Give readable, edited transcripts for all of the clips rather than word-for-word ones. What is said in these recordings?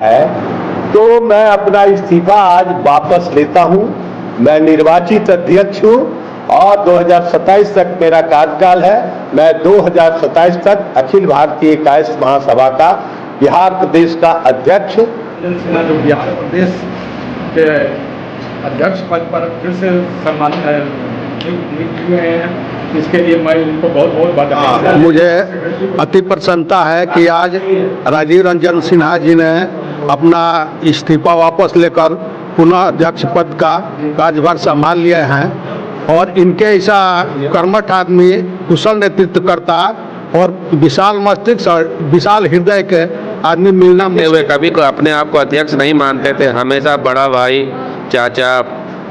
है, तो मैं अपना इस्तीफा आज वापस लेता हूं। मैं निर्वाचित अध्यक्ष हूं और 2027 तक मेरा कार्यकाल है। मैं 2027 तक अखिल भारतीय कायस्थ महासभा का बिहार प्रदेश का अध्यक्ष। सिन्हा जो बिहार प्रदेश के अध्यक्ष पद पर फिर से सम्मानित हुए हैं, इसके लिए मैं इनको बहुत बहुत बधाई। मुझे अति प्रसन्नता है कि आज राजीव रंजन सिन्हा जी ने अपना इस्तीफा वापस लेकर पुनः अध्यक्ष पद का कार्यभार संभाल लिए हैं और इनके ऐसा कर्मठ आदमी, कुशल नेतृत्वकर्ता और विशाल मस्तिष्क और विशाल हृदय के आदमी मिलना। वे कभी को अपने आप को अध्यक्ष नहीं मानते थे, हमेशा बड़ा भाई, चाचा,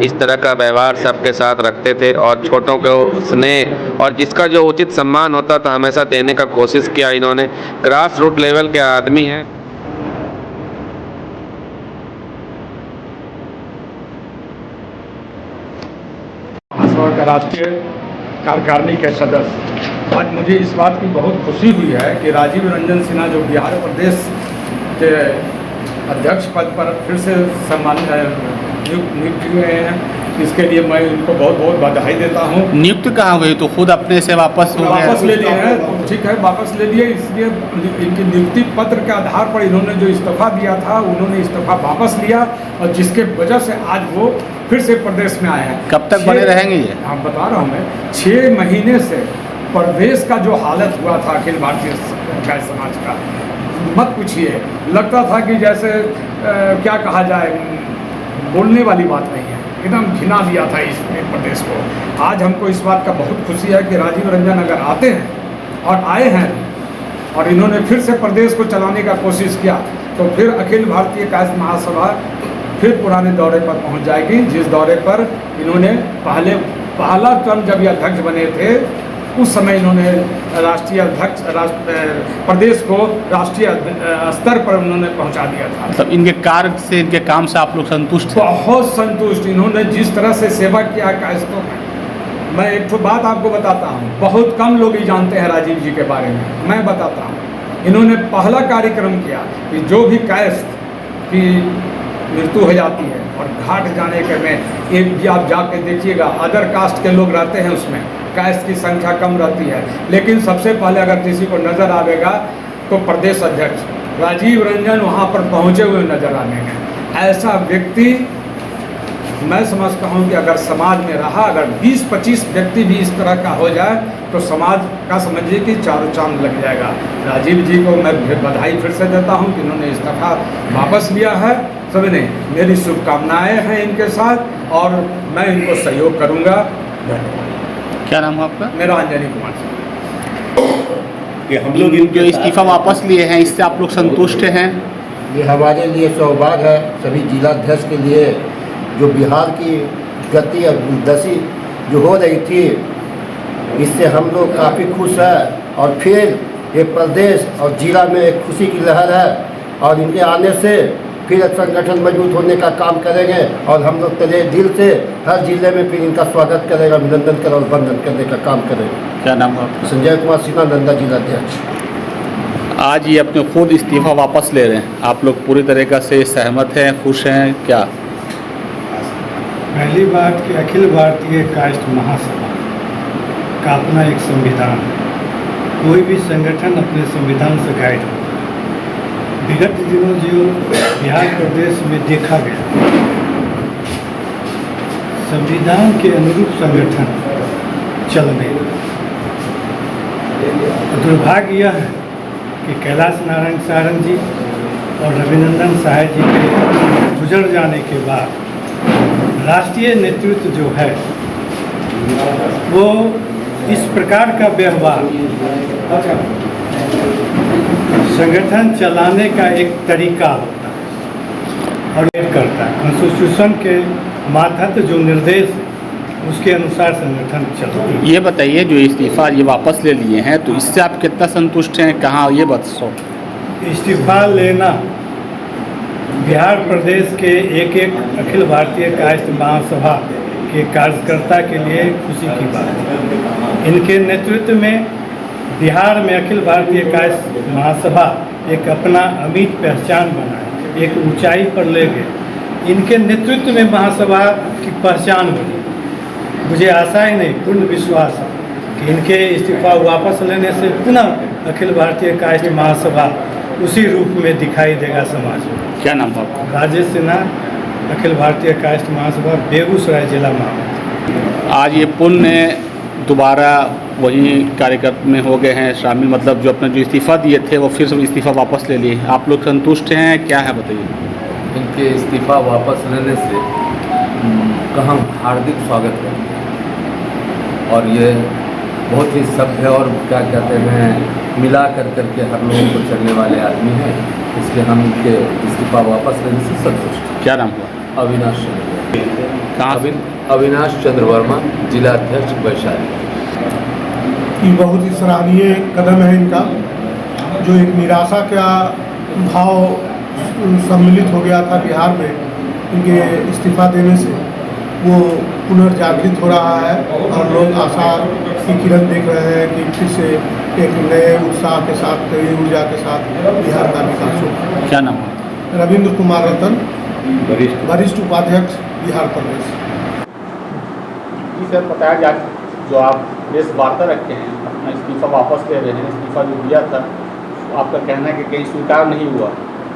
इस तरह का व्यवहार सबके साथ रखते थे और छोटों को स्नेह और जिसका जो उचित सम्मान होता था हमेशा देने का कोशिश किया। इन्होंने ग्रास रूट लेवल के आदमी हैं। का राष्ट्रीय कार्यकारिणी के सदस्य, आज मुझे इस बात की बहुत खुशी हुई है कि राजीव रंजन सिन्हा जो बिहार प्रदेश के अध्यक्ष पद पर फिर से नियुक्त हुए हैं, इसके लिए मैं इनको बहुत बहुत बधाई देता हूं। नियुक्त कहाँ हुए? तो खुद अपने से वापस ले लिए हैं, तो ठीक है, वापस ले लिए। इसलिए इनकी नियुक्ति पत्र के आधार पर इन्होंने जो इस्तीफा दिया था, उन्होंने इस्तीफा वापस लिया और जिसके वजह से आज वो फिर से प्रदेश में आए हैं। कब तक बने रहेंगे ये? हाँ, बता रहा हूँ मैं, 6 महीने से प्रदेश का जो हालत हुआ था अखिल भारतीय कायस्थ समाज का, मत पूछिए। लगता था कि जैसे क्या कहा जाए, बोलने वाली बात नहीं है, एकदम घिना दिया था इस प्रदेश को। आज हमको इस बात का बहुत खुशी है कि राजीव रंजन अगर आते हैं और आए हैं और इन्होंने फिर से प्रदेश को चलाने का कोशिश किया, तो फिर अखिल भारतीय कायस्थ महासभा फिर पुराने दौरे पर पहुंच जाएगी, जिस दौरे पर इन्होंने पहला टर्म जब ये अध्यक्ष बने थे उस समय इन्होंने राष्ट्रीय अध्यक्ष प्रदेश को राष्ट्रीय स्तर पर उन्होंने पहुंचा दिया था। मतलब इनके कार्य से, इनके काम से आप लोग संतुष्ट हैं? बहुत संतुष्ट। इन्होंने जिस तरह से सेवा किया कायस्थों में, मैं एक तो बात आपको बताता हूँ, बहुत कम लोग ही जानते हैं राजीव जी के बारे में, मैं बताता हूँ। इन्होंने पहला कार्यक्रम किया कि जो भी कायस्थ की मृत्यु हो जाती है और घाट जाने के में एक भी आप जाके देखिएगा, अदर कास्ट के लोग रहते हैं उसमें, कास्ट की संख्या कम रहती है, लेकिन सबसे पहले अगर किसी को नज़र आवेगा तो प्रदेश अध्यक्ष राजीव रंजन वहाँ पर पहुँचे हुए नजर आएंगे। ऐसा व्यक्ति मैं समझता हूँ कि अगर समाज में रहा, अगर 20-25 व्यक्ति भी इस तरह का हो जाए तो समाज का समझिए कि चारों चांद लग जाएगा। राजीव जी को मैं बधाई फिर से देता हूँ कि इन्होंने इस्तीफा वापस लिया है। समझे, मेरी शुभकामनाएं हैं इनके साथ और मैं इनको सहयोग करूँगा। धन्यवाद। क्या नाम है आपका? मेरा अंजनी कुमार सिंह। कि हम लोग जो इस्तीफा वापस लिए हैं, इससे आप लोग संतुष्ट हैं? ये हमारे लिए सौभाग्य है, सभी जिलाध्यक्ष के लिए। जो बिहार की गति और दशा जो हो रही थी, इससे हम लोग काफ़ी खुश हैं और फिर ये प्रदेश और जिला में एक खुशी की लहर है और इनके आने से फिर संगठन मजबूत होने का काम करेंगे और हम लोग तले दिल से हर जिले में फिर इनका स्वागत करेगा, अभिनंदन कर और वंदन करने का काम करेंगे। क्या नाम है आपका? संजय कुमार सिन्हा, नंदा जिलाध्यक्ष। आज ये अपने खुद इस्तीफा वापस ले रहे हैं, आप लोग पूरी तरीक़ा से सहमत हैं, खुश हैं क्या? पहली बात कि अखिल भारतीय कायस्थ महासभा का अपना एक संविधान है। कोई भी संगठन अपने संविधान से गाइड हो। विगत दिनों जो बिहार प्रदेश में देखा गया, संविधान के अनुरूप संगठन चल नहीं रहा। दुर्भाग्य यह है कि कैलाश नारायण सारंग जी और रविनंदन सहाय जी के गुजर जाने के बाद राष्ट्रीय नेतृत्व जो है वो इस प्रकार का व्यवहार संगठन चलाने का एक तरीका होता है और एक करता है। कॉन्स्टिट्यूशन के मातहत जो निर्देश उसके अनुसार संगठन चलता है। ये बताइए, जो इस्तीफा ये वापस ले लिए हैं तो इससे आप कितना संतुष्ट हैं, कहाँ ये बताओ? इस्तीफा लेना बिहार प्रदेश के एक अखिल भारतीय कायस्थ महासभा के कार्यकर्ता के लिए खुशी की बात है। इनके नेतृत्व में बिहार में अखिल भारतीय कायस्थ महासभा एक अपना अमिट पहचान बना है। एक ऊंचाई पर ले गए। इनके नेतृत्व में महासभा की पहचान बनी। मुझे आशा ही नहीं, पूर्ण विश्वास है कि इनके इस्तीफा वापस लेने से पुनः अखिल भारतीय कायस्थ महासभा उसी रूप में दिखाई देगा समाज में। क्या नाम था आपका? राजेश सिन्हा, अखिल भारतीय कायस्थ महासभा, बेगूसराय जिला महामंत्री। आज ये पुण्य दोबारा वही कार्यक्रम में हो गए हैं शामिल, मतलब जो अपने जो इस्तीफ़ा दिए थे वो फिर से इस्तीफ़ा वापस ले लिए। आप लोग संतुष्ट हैं, क्या है बताइए? इनके इस्तीफ़ा वापस लेने से का हम हार्दिक स्वागत करते हैं और ये बहुत ही सभ्य और क्या कहते हैं मिला करके हर लोगों को चलने वाले आदमी हैं, इसलिए हम इनके इस्तीफ़ा वापस लेने से संतुष्ट हैं। क्या नाम हुआ? अविनाश चंद्र। कहाँ से? अविनाश चंद्र वर्मा, जिला अध्यक्ष वैशाली। ये बहुत ही सराहनीय कदम है इनका, जो एक निराशा का भाव सम्मिलित हो गया था बिहार में इनके इस्तीफा देने से, वो पुनर्जागृत हो रहा है और लोग आशा की किरण देख रहे हैं कि फिर से एक नए उत्साह के साथ, नई ऊर्जा के साथ बिहार का विकास होगा। क्या नाम? रविंद्र कुमार रतन, वरिष्ठ उपाध्यक्ष, बिहार प्रदेश। जी सर, बताया जा जो आप प्रेस वार्ता रखे हैं, अपना इस्तीफा वापस ले रहे हैं, इस्तीफा जो दिया था आपका कहना है कि कहीं स्वीकार नहीं हुआ,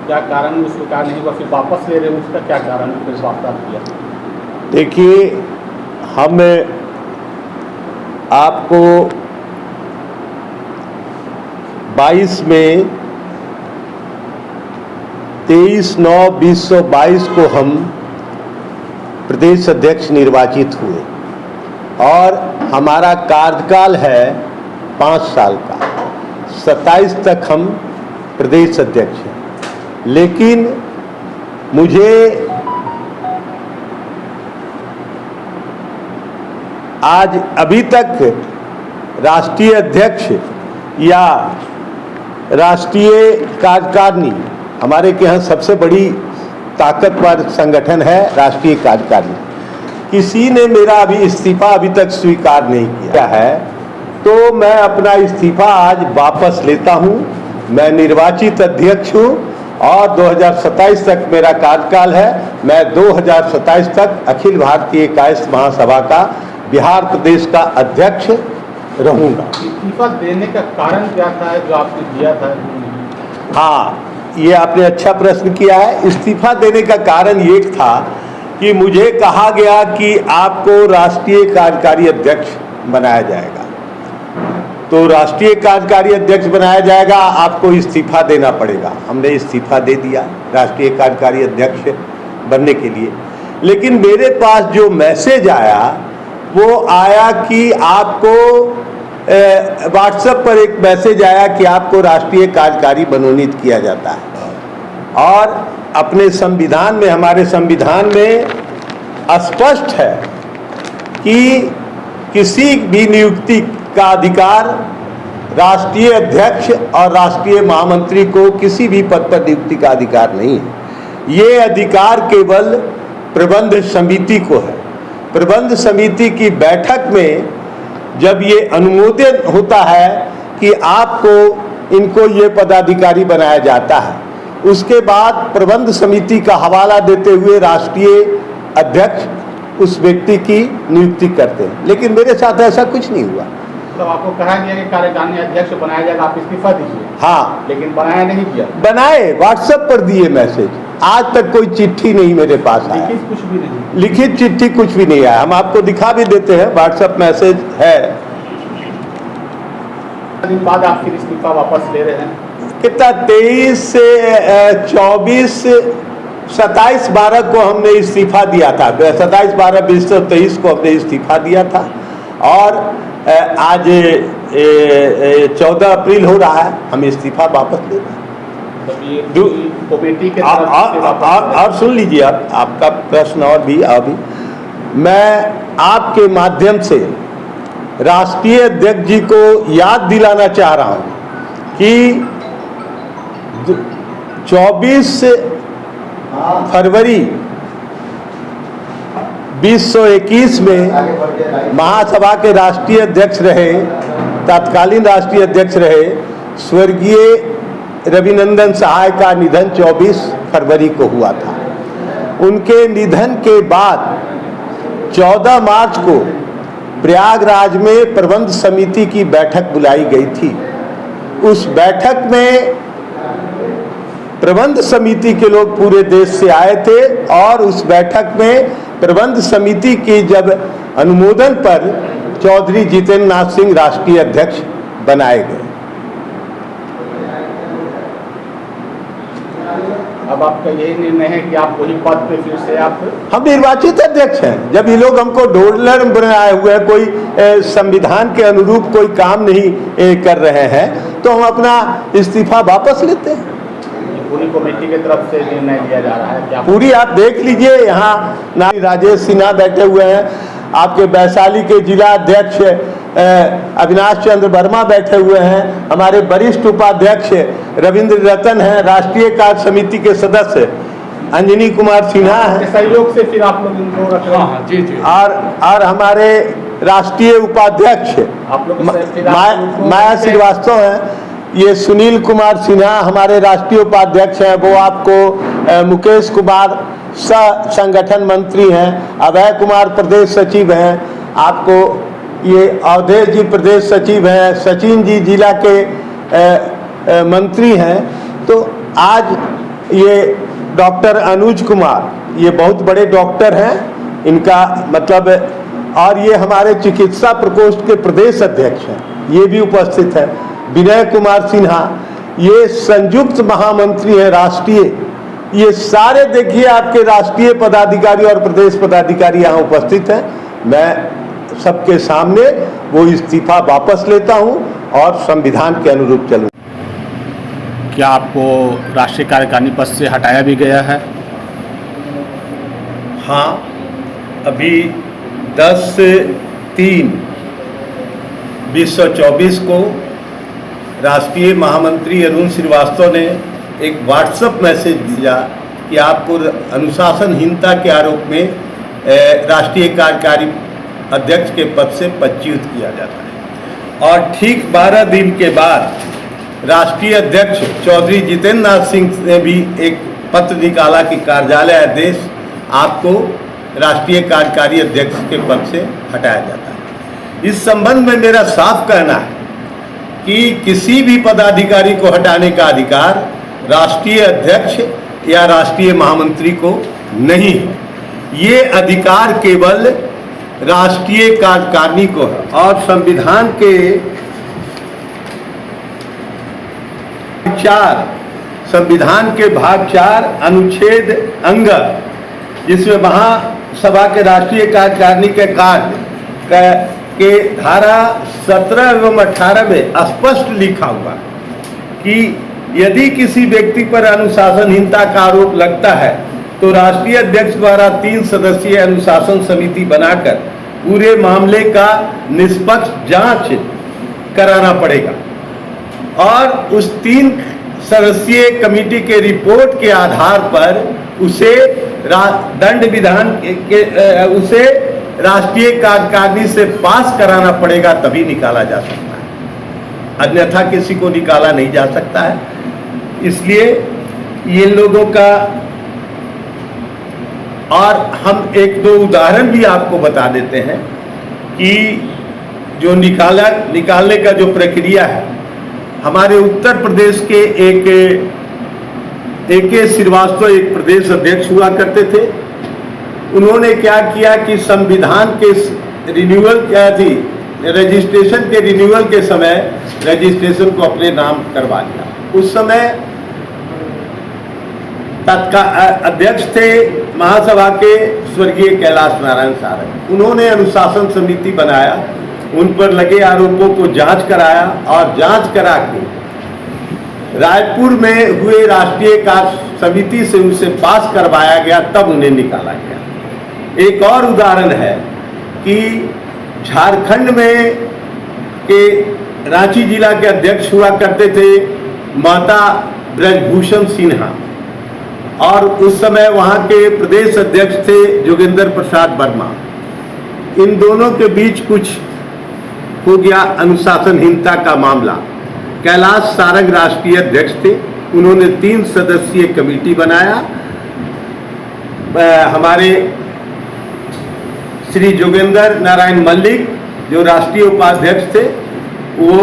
क्या कारण वो स्वीकार नहीं हुआ, फिर वापस ले रहे हैं, उसका क्या कारण है? प्रेस वार्ता किया। देखिए, हम आपको 22 में 23/9/2022 को हम प्रदेश अध्यक्ष निर्वाचित हुए और हमारा कार्यकाल है 5 साल का। 27 तक हम प्रदेश अध्यक्ष हैं, लेकिन मुझे आज अभी तक राष्ट्रीय अध्यक्ष या राष्ट्रीय कार्यकारिणी, हमारे के यहाँ सबसे बड़ी ताकतवर संगठन है राष्ट्रीय कार्यकारिणी, किसी ने मेरा अभी इस्तीफा अभी तक स्वीकार नहीं किया है। तो मैं अपना इस्तीफा आज वापस लेता हूं। मैं निर्वाचित अध्यक्ष हूं और 2027 तक मेरा कार्यकाल है। मैं 2027 तक अखिल भारतीय कायस्थ महासभा का बिहार प्रदेश का अध्यक्ष रहूंगा। इस्तीफा देने का कारण क्या था जो आपने दिया था? हाँ, ये आपने अच्छा प्रश्न किया है। इस्तीफा देने का कारण ये था कि मुझे कहा गया कि आपको राष्ट्रीय कार्यकारी अध्यक्ष बनाया जाएगा, तो राष्ट्रीय कार्यकारी अध्यक्ष बनाया जाएगा, आपको इस्तीफा देना पड़ेगा। हमने इस्तीफा दे दिया राष्ट्रीय कार्यकारी अध्यक्ष बनने के लिए। लेकिन मेरे पास जो मैसेज आया वो आया कि आपको व्हाट्सएप पर एक मैसेज आया कि आपको राष्ट्रीय कार्यकारी मनोनीत किया जाता है और अपने संविधान में, हमारे संविधान में स्पष्ट है कि किसी भी नियुक्ति का अधिकार राष्ट्रीय अध्यक्ष और राष्ट्रीय महामंत्री को किसी भी पद पर नियुक्ति का अधिकार नहीं है। ये अधिकार केवल प्रबंध समिति को है। प्रबंध समिति की बैठक में जब ये अनुमोदन होता है कि आपको इनको ये पदाधिकारी बनाया जाता है, उसके बाद प्रबंध समिति का हवाला देते हुए राष्ट्रीय अध्यक्ष उस व्यक्ति की नियुक्ति करते हैं। लेकिन मेरे साथ ऐसा कुछ नहीं हुआ। तो आपको कहा गया कि कार्यकारिणी अध्यक्ष बनाया जाएगा, आप इस्तीफा दीजिए। हाँ, लेकिन बनाया नहीं गया। बनाए, व्हाट्सएप पर दिए मैसेज। आज तक कोई चिट्ठी नहीं मेरे पास आया, लिखित कुछ भी नहीं, लिखित चिट्ठी कुछ भी नहीं आया। हम आपको दिखा भी देते हैं, व्हाट्सएप मैसेज है। दिन बाद आप फिर इस्तीफा वापस ले रहे हैं। कितना 23 से 24 27/12 को हमने इस्तीफा दिया था। 27/12/2023 को हमने इस्तीफा दिया था और आज 14 अप्रैल हो रहा है, हम इस्तीफा वापस ले रहे हैं। कमेटी के और सुन लीजिए, आपका प्रश्न और भी अभी मैं आपके माध्यम से राष्ट्रीय अध्यक्ष जी को याद दिलाना चाह रहा हूं कि 24 फरवरी 2021 में महासभा के राष्ट्रीय अध्यक्ष रहे, तत्कालीन राष्ट्रीय अध्यक्ष रहे स्वर्गीय रविनंदन सहाय का निधन 24 फरवरी को हुआ था। उनके निधन के बाद 14 मार्च को प्रयागराज में प्रबंध समिति की बैठक बुलाई गई थी। उस बैठक में प्रबंध समिति के लोग पूरे देश से आए थे और उस बैठक में प्रबंध समिति की जब अनुमोदन पर चौधरी जितेंद्र नाथ सिंह राष्ट्रीय अध्यक्ष बनाए गए। अब आपका यही निर्णय है कि आप वही पद पे फिर से आप? हम निर्वाचित अध्यक्ष हैं। जब ये लोग हमको डोलर बनाए हुए हैं, कोई संविधान के अनुरूप कोई काम नहीं कर रहे हैं, तो हम अपना इस्तीफा वापस लेते हैं। पूरी कमेटी की तरफ से निर्णय लिया जा रहा है क्या? पूरी आप देख लीजिए, यहाँ राजेश सिन्हा बैठे हुए हैं, आपके वैशाली के जिला अध्यक्ष अविनाश चंद्र वर्मा बैठे हुए हैं, हमारे वरिष्ठ उपाध्यक्ष रविंद्र रतन हैं, राष्ट्रीय कार्य समिति के सदस्य अंजनी कुमार सिन्हा हैं, सहयोग से फिर आप लोग इनको रख रहे हैं? जी जी। और हमारे राष्ट्रीय उपाध्यक्ष आप लोग माया श्रीवास्तव हैं। ये सुनील कुमार सिन्हा हमारे राष्ट्रीय उपाध्यक्ष हैं, वो आपको मुकेश कुमार सह संगठन मंत्री हैं, अभय कुमार प्रदेश सचिव हैं, आपको ये अवधेश जी प्रदेश सचिव हैं, सचिन जी जिला के मंत्री हैं। तो आज ये डॉक्टर अनुज कुमार, ये बहुत बड़े डॉक्टर हैं, इनका मतलब, और ये हमारे चिकित्सा प्रकोष्ठ के प्रदेश अध्यक्ष हैं, ये भी उपस्थित हैं। विनय कुमार सिन्हा, ये संयुक्त महामंत्री हैं राष्ट्रीय। ये सारे देखिए आपके राष्ट्रीय पदाधिकारी और प्रदेश पदाधिकारी यहाँ उपस्थित हैं। मैं सबके सामने वो इस्तीफा वापस लेता हूँ और संविधान के अनुरूप चलूँ। क्या आपको राष्ट्रीय कार्यकारिणी पद से हटाया भी गया है? हाँ, अभी 10/3/2024 को राष्ट्रीय महामंत्री अरुण श्रीवास्तव ने एक व्हाट्सएप मैसेज भेजा कि आपको अनुशासनहीनता के आरोप में राष्ट्रीय कार्यकारी अध्यक्ष के पद से पदच्युत किया जाता है। और ठीक 12 दिन के बाद राष्ट्रीय अध्यक्ष चौधरी जितेंद्र नाथ सिंह ने भी एक पत्र निकाला कि कार्यालय आदेश आपको राष्ट्रीय कार्यकारी अध्यक्ष के पद से हटाया जाता है। इस संबंध में मेरा साफ कहना है कि किसी भी पदाधिकारी को हटाने का अधिकार राष्ट्रीय अध्यक्ष या राष्ट्रीय महामंत्री को नहीं है। ये अधिकार केवल राष्ट्रीय कार्यकारिणी को है। और संविधान के 4 संविधान के भाग 4 अनुच्छेद अंग, जिसमें महासभा के राष्ट्रीय कार्यकारिणी के कार्य के धारा 17 एवं 18 में स्पष्ट लिखा हुआ कि यदि किसी व्यक्ति पर अनुशासनहीनता का आरोप लगता है तो राष्ट्रीय अध्यक्ष द्वारा 3 सदस्यीय अनुशासन समिति बनाकर पूरे मामले का निष्पक्ष जांच कराना पड़ेगा और उस 3 सदस्यीय कमेटी के रिपोर्ट के आधार पर उसे दंड विधान उसे राष्ट्रीय कार्यकारिणी से पास कराना पड़ेगा, तभी निकाला जा सकता है, अन्यथा किसी को निकाला नहीं जा सकता है। इसलिए ये लोगों का, और हम 1-2 उदाहरण भी आपको बता देते हैं कि जो निकालने का जो प्रक्रिया है, हमारे उत्तर प्रदेश के एक श्रीवास्तव एक प्रदेश अध्यक्ष हुआ करते थे। उन्होंने क्या किया कि संविधान के रिन्यूअल क्या थी, रजिस्ट्रेशन के रिन्यूअल के समय रजिस्ट्रेशन को अपने नाम करवा लिया। उस समय तत्काल अध्यक्ष थे महासभा के स्वर्गीय कैलाश नारायण सारंग। उन्होंने अनुशासन समिति बनाया, उन पर लगे आरोपों को जांच कराया और जांच करा के रायपुर में हुए राष्ट्रीय कार्य समिति से उसे पास करवाया गया, तब उन्हें निकाला गया। एक और उदाहरण है कि झारखंड में के रांची जिला के अध्यक्ष हुआ करते थे माता ब्रजभूषण सिन्हा, और उस समय वहाँ के प्रदेश अध्यक्ष थे जोगेंद्र प्रसाद वर्मा। इन दोनों के बीच कुछ हो गया अनुशासनहीनता का मामला। कैलाश सारंग राष्ट्रीय अध्यक्ष थे उन्होंने 3 सदस्यीय कमेटी बनाया। हमारे श्री जोगेंद्र नारायण मल्लिक जो राष्ट्रीय उपाध्यक्ष थे वो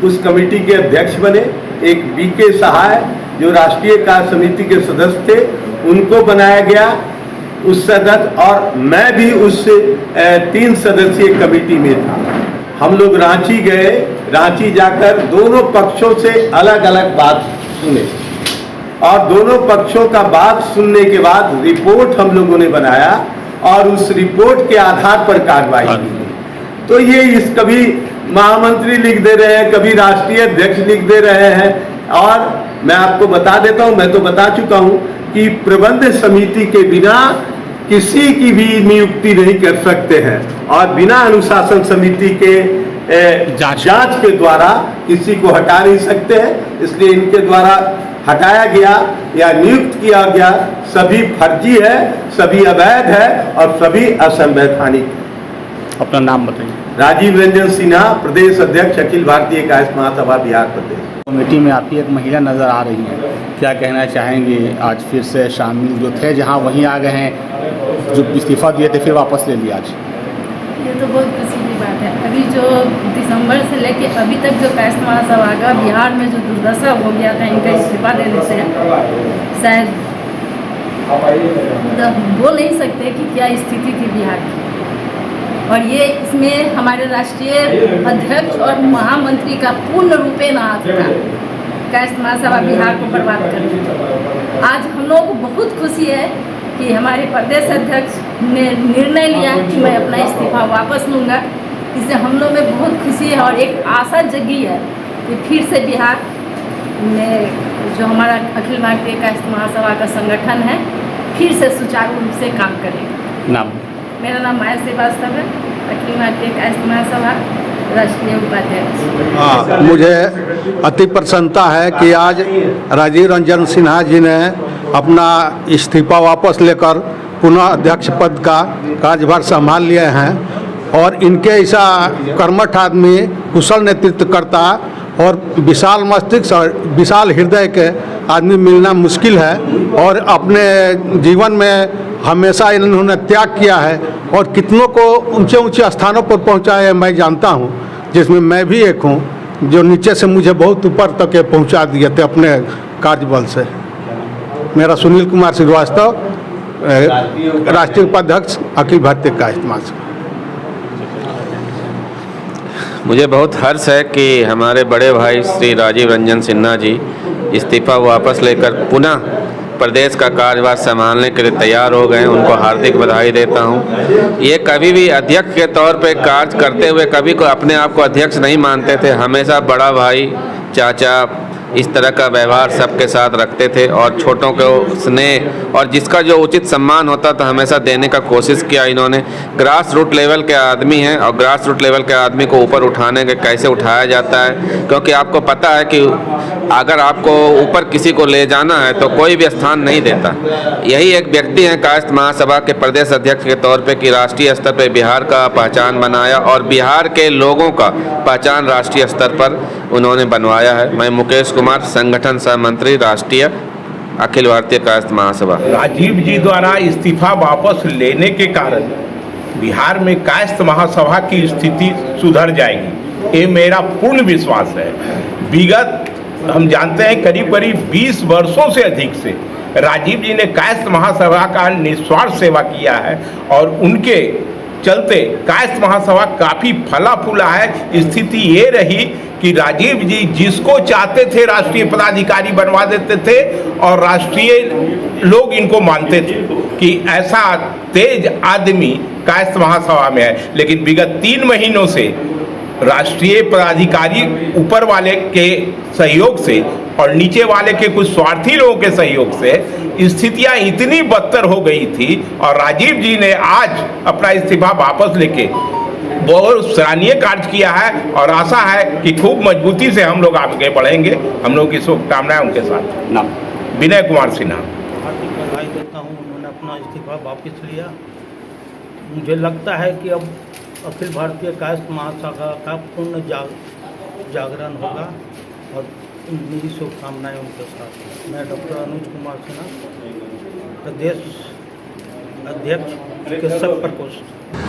उस कमेटी के अध्यक्ष बने। एक बीके सहाय जो राष्ट्रीय कार्य समिति के सदस्य थे उनको बनाया गया उस सदस्य, और मैं भी उस 3 सदस्यीय कमेटी में था। हम लोग रांची गए, रांची जाकर दोनों पक्षों से अलग अलग बात सुने और दोनों पक्षों का बात सुनने के बाद रिपोर्ट हम लोगों ने बनाया और उस रिपोर्ट के आधार पर कार्रवाई की। तो ये इस कभी महामंत्री लिख दे रहे हैं, कभी राष्ट्रीय अध्यक्ष लिख दे रहे हैं, और मैं आपको बता देता हूं, मैं तो बता चुका हूं कि प्रबंध समिति के बिना किसी की भी नियुक्ति नहीं कर सकते हैं और बिना अनुशासन समिति के जांच के द्वारा किसी को हटा नहीं सकते हैं। इसलिए इनके द्वारा हटाया गया या नियुक्त किया गया सभी फर्जी है, सभी अवैध है और सभी असंवैधानिक है। अपना नाम बताइए। राजीव रंजन सिन्हा, प्रदेश अध्यक्ष, अखिल भारतीय कायस्थ महासभा बिहार प्रदेश। कमेटी में आपकी एक महिला नज़र आ रही है, क्या कहना चाहेंगे? आज फिर से शामिल जो थे जहां वहीं आ गए हैं, जो इस्तीफा दिए थे फिर वापस ले लिया आज। ये तो बहुत खुशी की बात है। अभी जो दिसंबर से लेके अभी तक जो कायस्थ महासभा का बिहार में जो दुर्दशा हो गया था इनका इस्तीफा देने से, शायद बोल नहीं सकते कि क्या स्थिति थी बिहार की। और ये इसमें हमारे राष्ट्रीय अध्यक्ष और महामंत्री का पूर्ण रूपेण हाथ था कायस्थ महासभा बिहार को बर्बाद करने। आज हम लोगों को बहुत खुशी है कि हमारे प्रदेश अध्यक्ष ने निर्णय लिया कि मैं अपना इस्तीफा वापस लूँगा। इससे हम लोग में बहुत खुशी है और एक आशा जगी है कि फिर से बिहार में जो हमारा अखिल भारतीय कायस्थ महासभा का संगठन है फिर से सुचारू रूप से काम करेगा। नाम? मेरा नाम माया श्रीवास्तव है, अखिल भारतीय कायस्थ महासभा राष्ट्रीय उपाध्यक्ष। मुझे अति प्रसन्नता है कि आज राजीव रंजन सिन्हा जी ने अपना इस्तीफा वापस लेकर पुनः अध्यक्ष पद का कार्यभार संभाल लिए हैं और इनके ऐसा कर्मठ आदमी, कुशल नेतृत्वकर्ता और विशाल मस्तिष्क और विशाल हृदय के आदमी मिलना मुश्किल है और अपने जीवन में हमेशा इन्होंने त्याग किया है और कितनों को ऊंचे ऊंचे स्थानों पर पहुंचाया है मैं जानता हूं, जिसमें मैं भी एक हूं, जो नीचे से मुझे बहुत ऊपर तक पहुंचा दिए थे अपने कार्यबल से। मेरा सुनील कुमार श्रीवास्तव, राष्ट्रीय उपाध्यक्ष, अखिल भारतीय कायस्थ महासभा। मुझे बहुत हर्ष है कि हमारे बड़े भाई श्री राजीव रंजन सिन्हा जी इस्तीफा वापस लेकर पुनः प्रदेश का कार्यभार संभालने के लिए तैयार हो गए। उनको हार्दिक बधाई देता हूं। ये कभी भी अध्यक्ष के तौर पे कार्य करते हुए कभी को अपने आप को अध्यक्ष नहीं मानते थे, हमेशा बड़ा भाई, चाचा, इस तरह का व्यवहार सबके साथ रखते थे और छोटों को स्नेह और जिसका जो उचित सम्मान होता था हमेशा देने का कोशिश किया। इन्होंने ग्रास रूट लेवल के आदमी हैं और ग्रास रूट लेवल के आदमी को ऊपर उठाने के कैसे उठाया जाता है, क्योंकि आपको पता है कि अगर आपको ऊपर किसी को ले जाना है तो कोई भी स्थान नहीं देता। यही एक व्यक्ति हैं कायस्थ महासभा के प्रदेश अध्यक्ष के तौर पे कि राष्ट्रीय स्तर पे बिहार का पहचान बनाया और बिहार के लोगों का पहचान राष्ट्रीय स्तर पर उन्होंने बनवाया है। मैं मुकेश कुमार, संगठन सह मंत्री, राष्ट्रीय अखिल भारतीय कायस्थ महासभा। राजीव जी द्वारा इस्तीफा वापस लेने के कारण बिहार में कायस्थ महासभा की स्थिति सुधर जाएगी, ये मेरा पूर्ण विश्वास है। विगत हम जानते हैं करीब करीब 20 वर्षों से अधिक से राजीव जी ने कायस्थ महासभा का निस्वार्थ सेवा किया है और उनके चलते कायस्थ महासभा काफ़ी फला फूला है। स्थिति ये रही कि राजीव जी जिसको चाहते थे राष्ट्रीय पदाधिकारी बनवा देते थे और राष्ट्रीय लोग इनको मानते थे कि ऐसा तेज आदमी कायस्थ महासभा में है। लेकिन विगत 3 महीनों से राष्ट्रीय पदाधिकारी ऊपर वाले के सहयोग से और नीचे वाले के कुछ स्वार्थी लोगों के सहयोग से स्थितियां इतनी बदतर हो गई थी और राजीव जी ने आज अपना इस्तीफा वापस लेके बहुत सराहनीय कार्य किया है और आशा है कि खूब मजबूती से हम लोग आगे बढ़ेंगे। हम लोग की शुभकामनाएं उनके साथ। नाम? विनय कुमार सिन्हा। बधाई देता हूँ, उन्होंने अपना इस्तीफा वापस लिया। मुझे लगता है कि अब अखिल भारतीय कायस्थ महासभा का पूर्ण जागरण होगा और मेरी शुभकामनाएं उनके साथ हैं। मैं डॉक्टर अनुज कुमार सिन्हा, प्रदेश अध्यक्ष के सब प्रकोष्ठ।